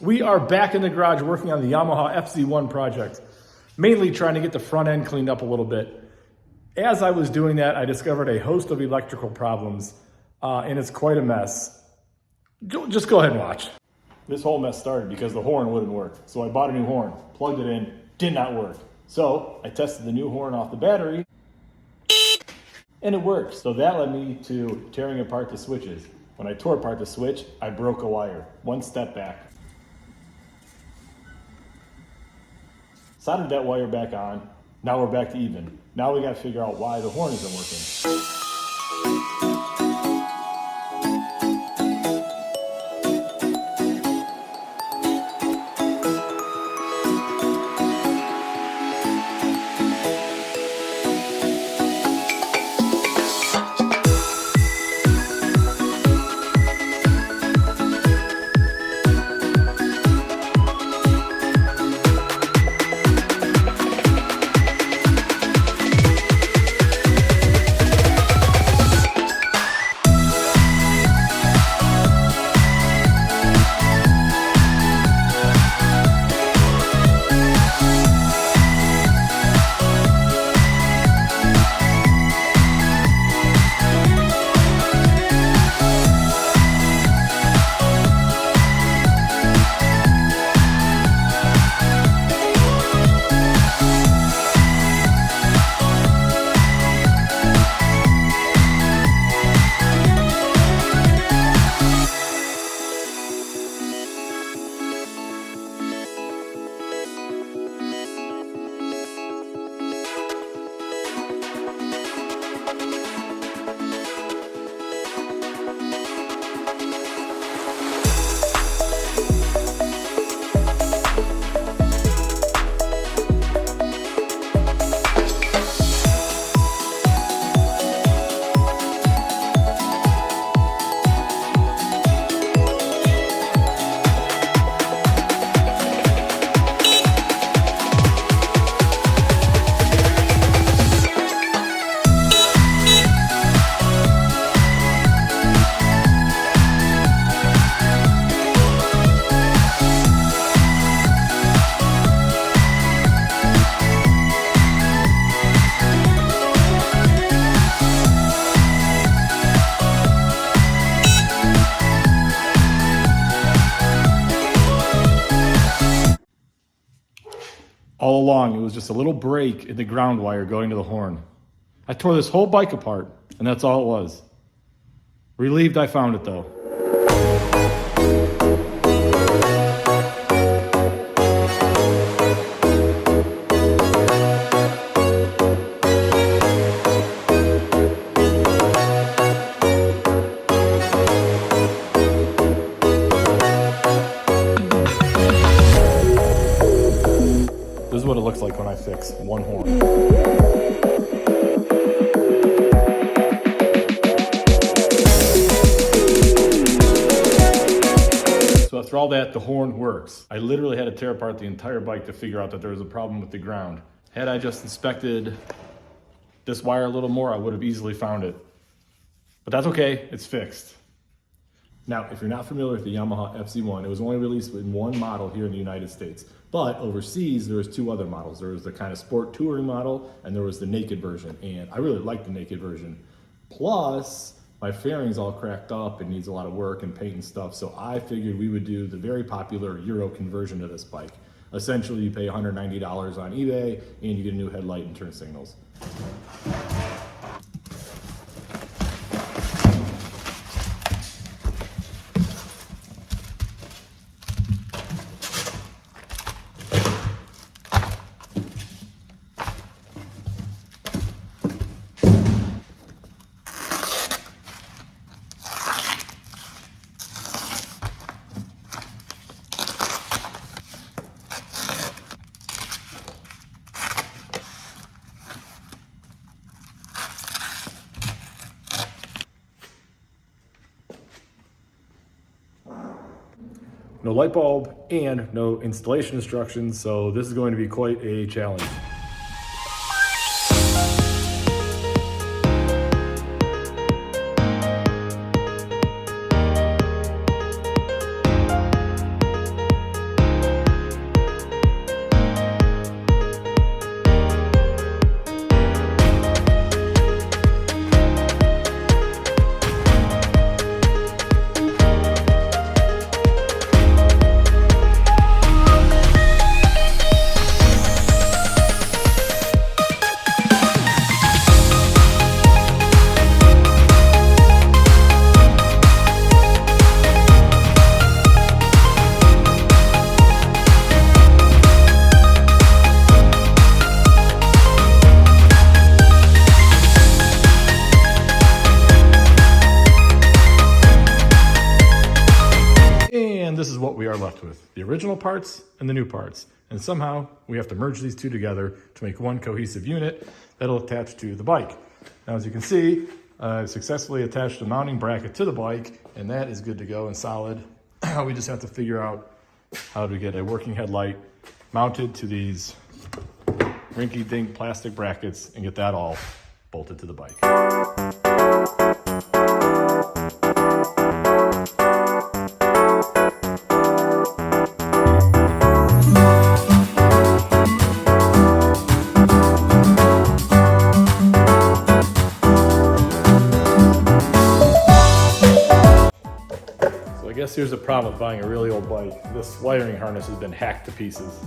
We are back in the garage working on the Yamaha FZ1 project, mainly trying to get the front end cleaned up a little bit. As I was doing that, I discovered a host of electrical problems, and it's quite a mess. Just go ahead and watch. This whole mess started because the horn wouldn't work. So I bought a new horn, plugged it in, did not work. So I tested the new horn off the battery, and it worked. So that led me to tearing apart the switches. When I tore apart the switch, I broke a wire. One step back. Soldered that wire back on. Now we're back to even. Now we got to figure out why the horn isn't working. All along, it was just a little break in the ground wire going to the horn. I tore this whole bike apart, and that's all it was. Relieved I found it though. This is what it looks like when I fix one horn. So after all that, the horn works. I literally had to tear apart the entire bike to figure out that there was a problem with the ground. Had I just inspected this wire a little more, I would have easily found it. But that's okay, it's fixed. Now, if you're not familiar with the Yamaha FZ1, it was only released in one model here in the United States. But overseas, there was two other models. There was the kind of sport touring model, and there was the naked version. And I really like the naked version. Plus, my fairing's all cracked up and needs a lot of work and paint and stuff. So I figured we would do the very popular Euro conversion of this bike. Essentially, you pay $190 on eBay, and you get a new headlight and turn signals. No light bulb and no installation instructions, so this is going to be quite a challenge. left with the original parts and the new parts. And somehow we have to merge these two together to make one cohesive unit that'll attach to the bike. Now, as you can see, I've successfully attached a mounting bracket to the bike, and that is good to go and solid. We just have to figure out how to get a working headlight mounted to these rinky-dink plastic brackets and get that all bolted to the bike. I guess here's the problem with buying a really old bike. This wiring harness has been hacked to pieces.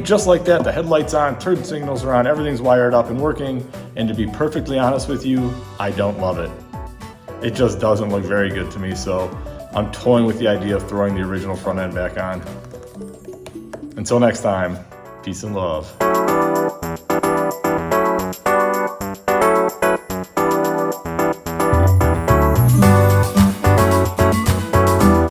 just like that, the headlight's on, turn signals are on, everything's wired up and working. And to be perfectly honest with you, I don't love it. It just doesn't look very good to me, so I'm toying with the idea of throwing the original front end back on. Until next time, peace and love.